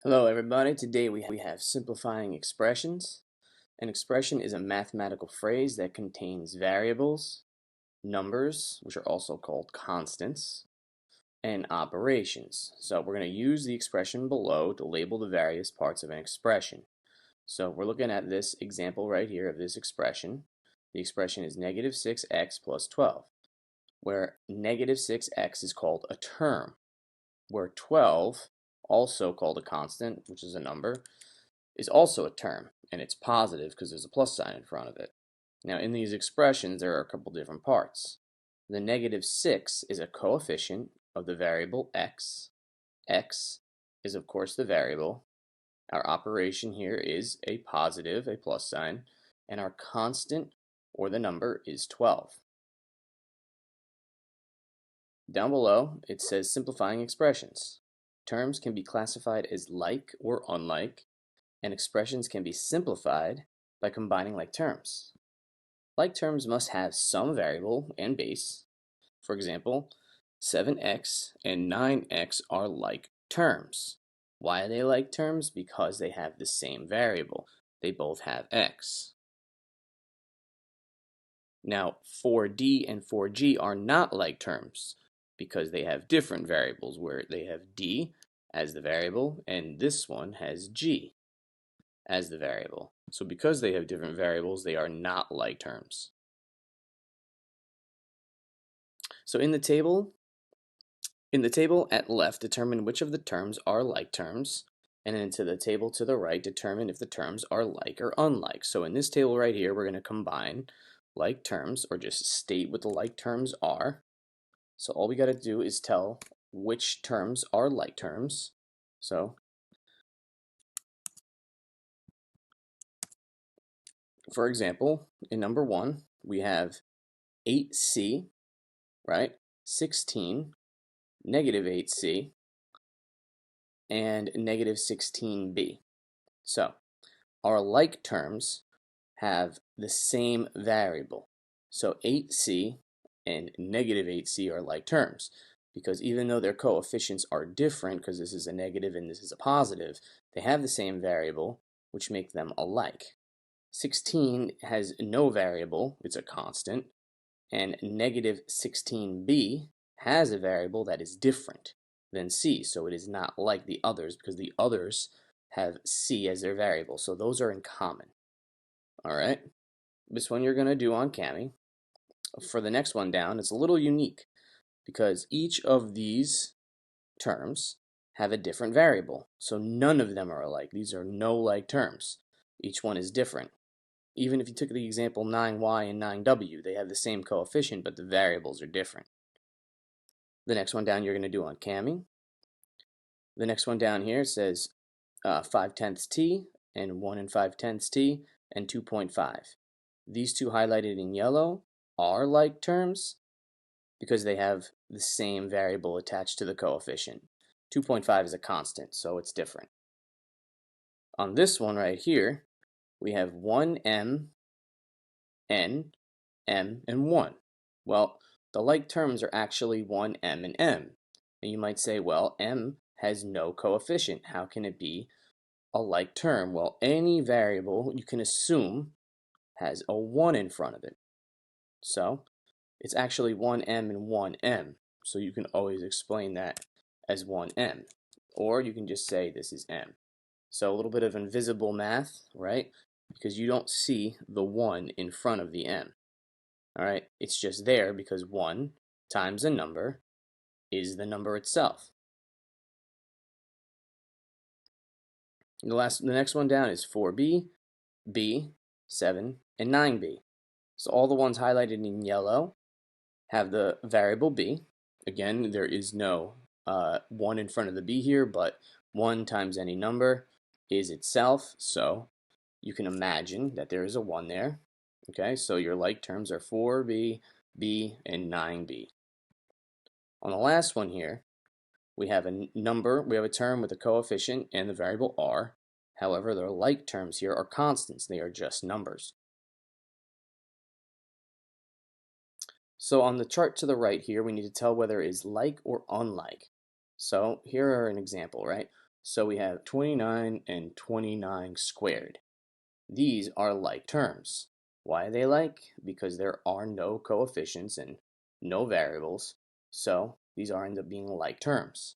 Hello everybody, today we have simplifying expressions. An expression is a mathematical phrase that contains variables, numbers, which are also called constants, and operations. So we're going to use the expression below to label the various parts of an expression. So we're looking at this example right here of this expression. The expression is negative 6x plus 12, where negative 6x is called a term, where 12, also called a constant, which is a number, is also a term, and it's positive because there's a plus sign in front of it. Now, in these expressions, there are a couple different parts. The negative 6 is a coefficient of the variable x. X is, of course, the variable. Our operation here is a positive, a plus sign, and our constant, or the number, is 12. Down below, it says simplifying expressions. Terms can be classified as like or unlike, and expressions can be simplified by combining like terms. Like terms must have some variable and base. For example, 7x and 9x are like terms. Why are they like terms? Because they have the same variable. They both have x. Now, 4d and 4g are not like terms because they have different variables, where they have d as the variable and this one has g as the variable. So because they have different variables, they are not like terms. So in the table at left, determine which of the terms are like terms, and then to the table to the right, determine if the terms are like or unlike. So in this table right here, we're going to combine like terms, or just state what the like terms are. So all we got to do is tell which terms are like terms. So for example, in number 1, we have 8c, right? 16, negative 8c, and negative 16b. So our like terms have the same variable. So 8c and negative 8c are like terms, because even though their coefficients are different, because this is a negative and this is a positive, they have the same variable, which make them alike. 16 has no variable, it's a constant, and negative 16b has a variable that is different than c, so it is not like the others because the others have c as their variable, so those are in common. Alright, this one you're going to do on Kami. For the next one down, it's a little unique because each of these terms have a different variable, so none of them are alike. These are no like terms. Each one is different. Even if you took the example 9y and 9w, they have the same coefficient, but the variables are different. The next one down you're going to do on Kami. The next one down here says 5/10 t and 1 5/10 t and 2.5. These two highlighted in yellow are like terms because they have the same variable attached to the coefficient. 2.5 is a constant, so it's different. On this one right here, we have 1m, n, m, and 1. Well, the like terms are actually 1m and m. And you might say, well, m has no coefficient. How can it be a like term? Well, any variable you can assume has a 1 in front of it. So it's actually 1m and 1m. So you can always explain that as 1m. Or you can just say this is m. So a little bit of invisible math, right? Because you don't see the 1 in front of the m. Alright, it's just there because 1 times a number is the number itself. The next one down is 4b, b, 7, and 9b. So all the ones highlighted in yellow have the variable b. Again, there is no 1 in front of the b here, but 1 times any number is itself, so you can imagine that there is a 1 there. Okay, so your like terms are 4b, b, and 9b. On the last one here, we have a number, we have a term with a coefficient and the variable r. However, the like terms here are constants, they are just numbers. So on the chart to the right here, we need to tell whether it is like or unlike. So here are an example, right? So we have 29 and 29 squared. These are like terms. Why are they like? Because there are no coefficients and no variables, so these are end up being like terms.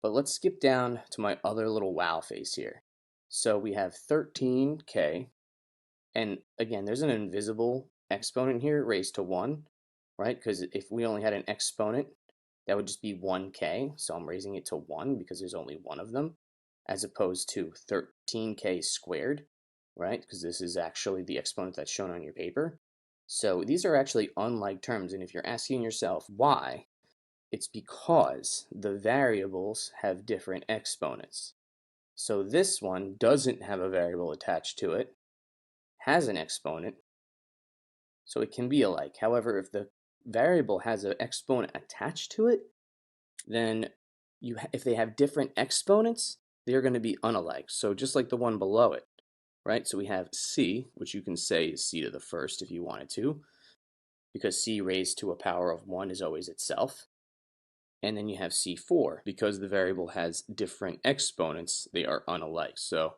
But let's skip down to my other little wow face here. So we have 13k, and again, there's an invisible exponent here raised to 1, right? Because if we only had an exponent, that would just be 1k, so I'm raising it to 1 because there's only one of them, as opposed to 13k squared, right? Because this is actually the exponent that's shown on your paper. So these are actually unlike terms, and if you're asking yourself why, it's because the variables have different exponents. So this one doesn't have a variable attached to it, has an exponent, so it can be alike. However, if the variable has an exponent attached to it, then if they have different exponents, they're going to be unalike. So just like the one below it, right? So we have c, which you can say is c to the first if you wanted to, because c raised to a power of 1 is always itself. And then you have c4, because the variable has different exponents, they are unalike. So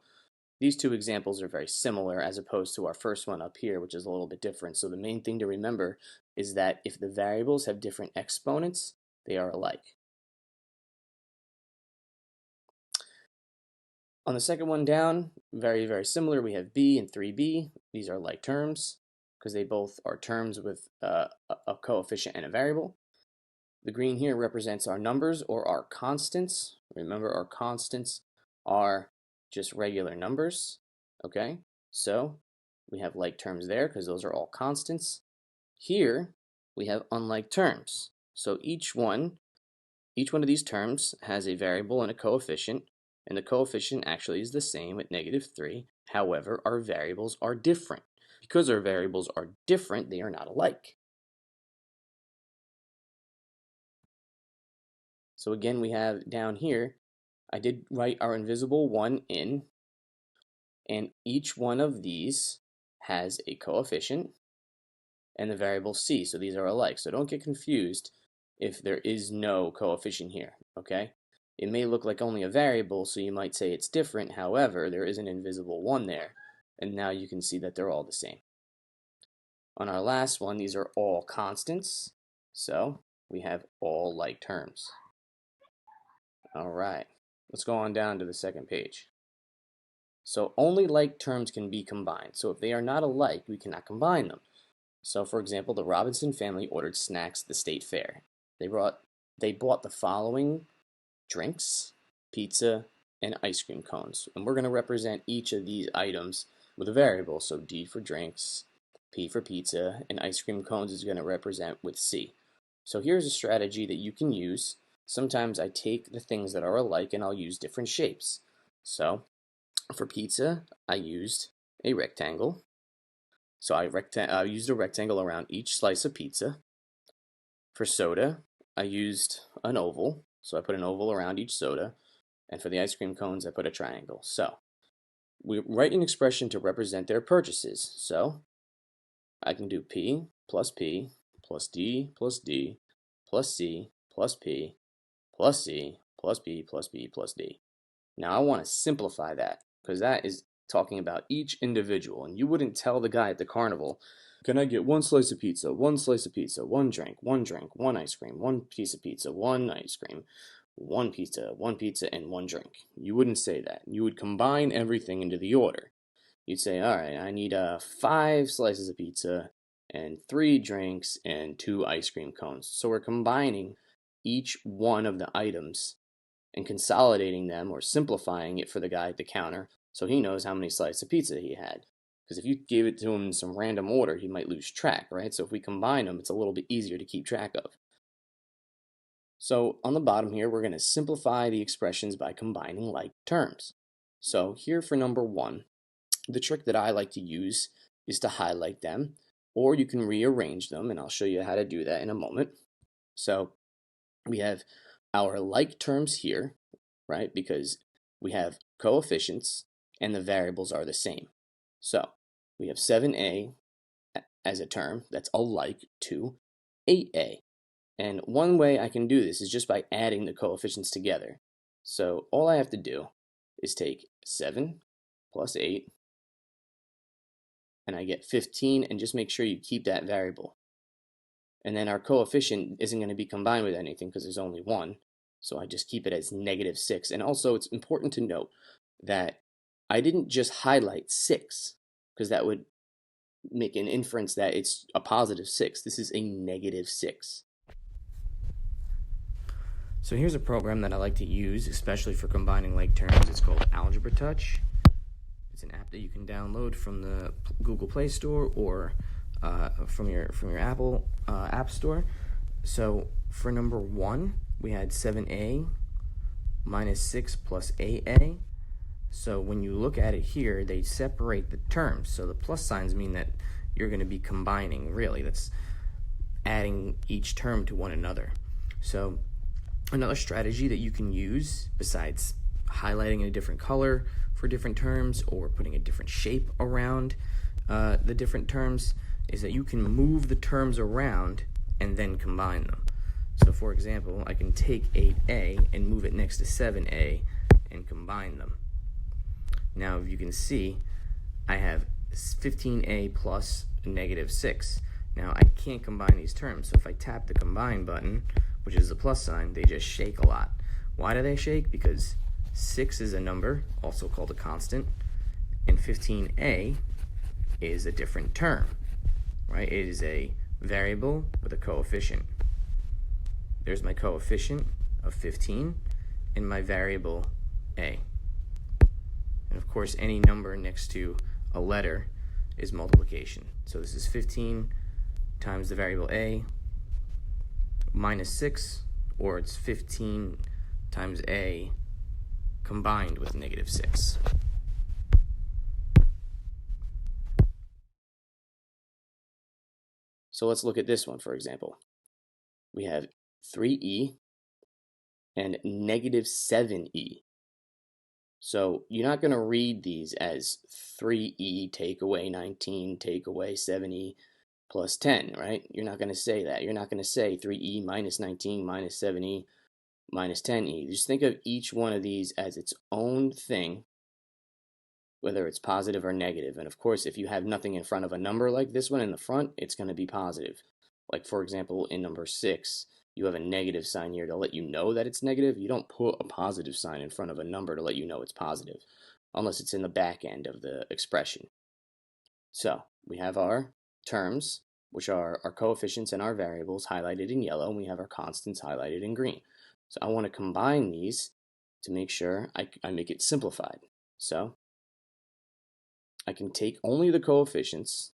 these two examples are very similar as opposed to our first one up here, which is a little bit different. So the main thing to remember is that if the variables have different exponents, they are alike. On the second one down, very, very similar. We have b and 3b. These are like terms because they both are terms with a coefficient and a variable. The green here represents our numbers or our constants. Remember, our constants are just regular numbers, okay? So we have like terms there because those are all constants. Here we have unlike terms. So each one of these terms has a variable and a coefficient, and the coefficient actually is the same at -3. However, our variables are different. Because our variables are different, they are not alike. So again, we have down here, I did write our invisible 1 in, and each one of these has a coefficient and the variable c, so these are alike. So don't get confused if there is no coefficient here, okay? It may look like only a variable, so you might say it's different. However, there is an invisible 1 there, and now you can see that they're all the same. On our last one, these are all constants, so we have all like terms. All right, let's go on down to the second page. So only like terms can be combined. So if they are not alike, we cannot combine them. So for example, the Robinson family ordered snacks at the state fair. They bought the following drinks, pizza, and ice cream cones. And we're going to represent each of these items with a variable. So D for drinks, P for pizza, and ice cream cones is going to represent with C. So here's a strategy that you can use. Sometimes I take the things that are alike and I'll use different shapes. So for pizza, I used a rectangle. So I used a rectangle around each slice of pizza. For soda, I used an oval. So I put an oval around each soda. And for the ice cream cones, I put a triangle. So we write an expression to represent their purchases. So I can do P plus D plus D plus C plus P plus C plus B plus B plus D. Now I want to simplify that because that is talking about each individual, and you wouldn't tell the guy at the carnival, can I get one slice of pizza, one slice of pizza, one drink, one ice cream, one piece of pizza, one ice cream, one pizza, and one drink. You wouldn't say that. You would combine everything into the order. You'd say, all right, I need 5 slices of pizza and 3 drinks and 2 ice cream cones. So we're combining each one of the items and consolidating them or simplifying it for the guy at the counter so he knows how many slices of pizza he had. Because if you gave it to him in some random order, he might lose track, right? So if we combine them, it's a little bit easier to keep track of. So on the bottom here, we're going to simplify the expressions by combining like terms. So here for number 1, the trick that I like to use is to highlight them, or you can rearrange them, and I'll show you how to do that in a moment. So we have our like terms here, right? Because we have coefficients and the variables are the same. So we have 7a as a term that's alike to 8a. And one way I can do this is just by adding the coefficients together. So all I have to do is take 7 plus 8, and I get 15, and just make sure you keep that variable. And then our coefficient isn't going to be combined with anything because there's only one, so I just keep it as -6. And also, it's important to note that I didn't just highlight 6, because that would make an inference that it's a +6. This is a -6. So here's a program that I like to use, especially for combining like terms. It's called Algebra Touch. It's an app that you can download from the Google Play Store or from your Apple App Store. So for number 1, we had 7a minus 6 plus 8a. So when you look at it here, they separate the terms. So the plus signs mean that you're going to be combining, really. That's adding each term to one another. So another strategy that you can use, besides highlighting in a different color for different terms or putting a different shape around the different terms, is that you can move the terms around and then combine them. So for example, I can take 8a and move it next to 7a and combine them. Now you can see I have 15a plus -6. Now I can't combine these terms, so if I tap the combine button, which is the plus sign, they just shake a lot. Why do they shake? Because 6 is a number, also called a constant, and 15a is a different term, right? It is a variable with a coefficient. There's my coefficient of 15 and my variable a. And of course, any number next to a letter is multiplication. So this is 15 times the variable a minus 6, or it's 15 times a combined with -6. So let's look at this one, for example. We have 3e and -7e. So you're not going to read these as 3e take away 19 take away 7e plus 10, right? You're not going to say that. You're not going to say 3e minus 19 minus 7e minus 10e. Just think of each one of these as its own thing, whether it's positive or negative. And of course, if you have nothing in front of a number like this one in the front, it's going to be positive. Like for example, in number 6, you have a negative sign here to let you know that it's negative. You don't put a positive sign in front of a number to let you know it's positive, unless it's in the back end of the expression. So we have our terms, which are our coefficients and our variables highlighted in yellow, and we have our constants highlighted in green. So I want to combine these to make sure I make it simplified. So I can take only the coefficients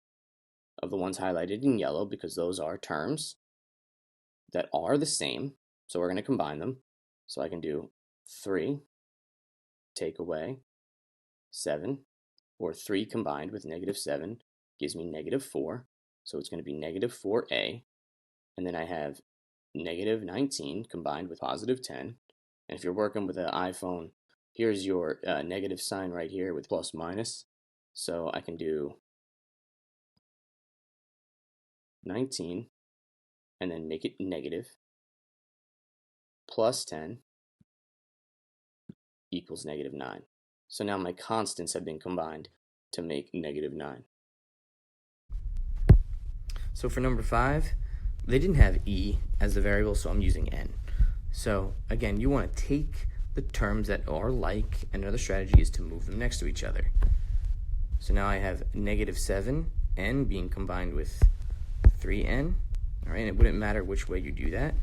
of the ones highlighted in yellow, because those are terms that are the same. So we're going to combine them. So I can do 3 take away 7, or 3 combined with -7 gives me -4. So it's going to be -4a. And then I have -19 combined with +10. And if you're working with an iPhone, here's your negative sign right here with plus minus. So I can do 19 and then make it negative plus 10 equals -9. So now my constants have been combined to make -9. So for number 5, they didn't have e as the variable, so I'm using n. So again, you want to take the terms that are like, and another strategy is to move them next to each other. So now I have -7n being combined with 3n. All right, and it wouldn't matter which way you do that.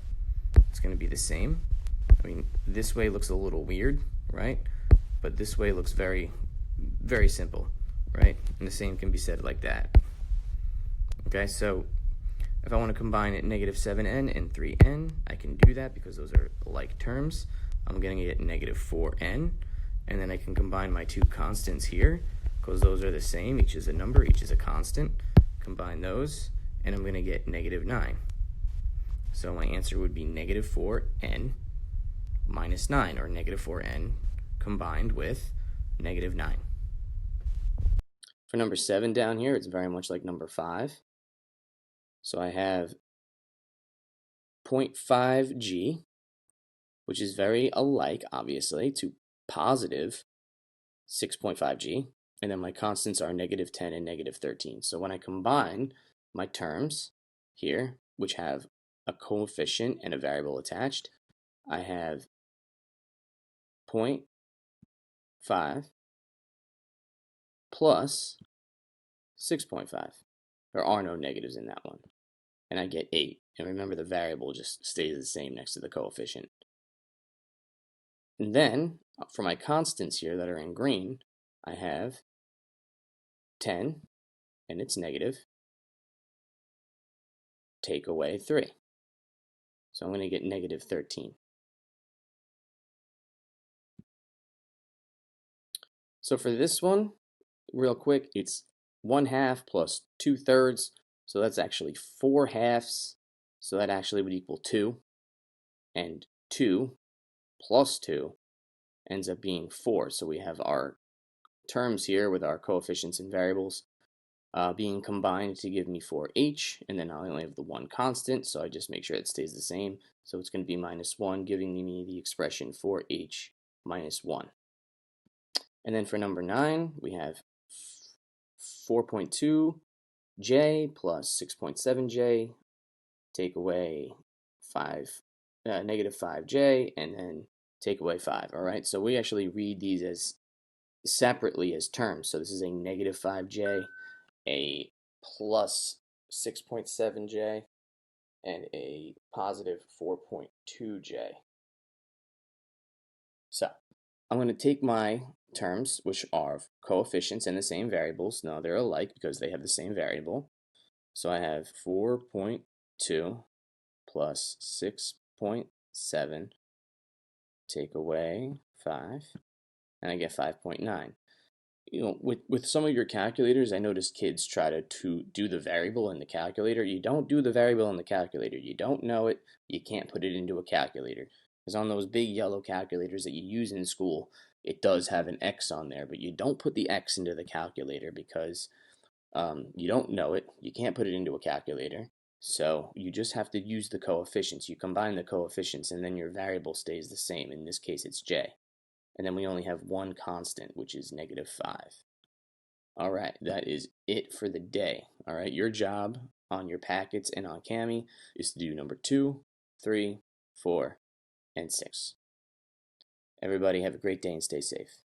It's going to be the same. I mean, this way looks a little weird, right? But this way looks very, very simple, right? And the same can be said like that. Okay, so if I want to combine it -7n and 3n, I can do that because those are like terms. I'm going to get -4n, and then I can combine my two constants here because those are the same. Each is a number, each is a constant. Combine those, and I'm going to get -9. So my answer would be -4n minus 9, or -4n combined with -9. For number 7 down here, it's very much like number 5. So I have 0.5g, which is very alike, obviously, to positive 6.5g, and then my constants are -10 and -13. So when I combine my terms here, which have a coefficient and a variable attached, I have 0.5 plus 6.5. There are no negatives in that one. And I get 8. And remember, the variable just stays the same next to the coefficient. And then, for my constants here that are in green, I have 10, and it's negative, take away 3. So I'm going to get -13. So for this one, real quick, it's 1/2 plus 2/3. So that's actually 4/2. So that actually would equal 2. And 2 plus 2 ends up being 4. So we have our terms here with our coefficients and variables being combined to give me 4h, and then I only have the one constant, so I just make sure it stays the same. So it's going to be -1, giving me the expression 4h minus 1. And then for number 9, we have 4.2j plus 6.7j, take away -5j, and then take away 5. All right, so we actually read these as separately as terms. So this is a -5j, a plus 6.7j, and a positive 4.2j. So I'm going to take my terms, which are coefficients and the same variables. Now they're alike because they have the same variable. So I have 4.2 plus 6.7, take away 5, and I get 5.9. With some of your calculators, I noticed kids try to do the variable in the calculator. You don't do the variable in the calculator. You don't know it, you can't put it into a calculator. Because on those big yellow calculators that you use in school, it does have an X on there, but you don't put the X into the calculator because you don't know it. You can't put it into a calculator. So you just have to use the coefficients. You combine the coefficients and then your variable stays the same. In this case, it's J. And then we only have one constant, which is -5. All right, that is it for the day. All right, your job on your packets and on Kami is to do number 2, 3, 4, and 6. Everybody have a great day and stay safe.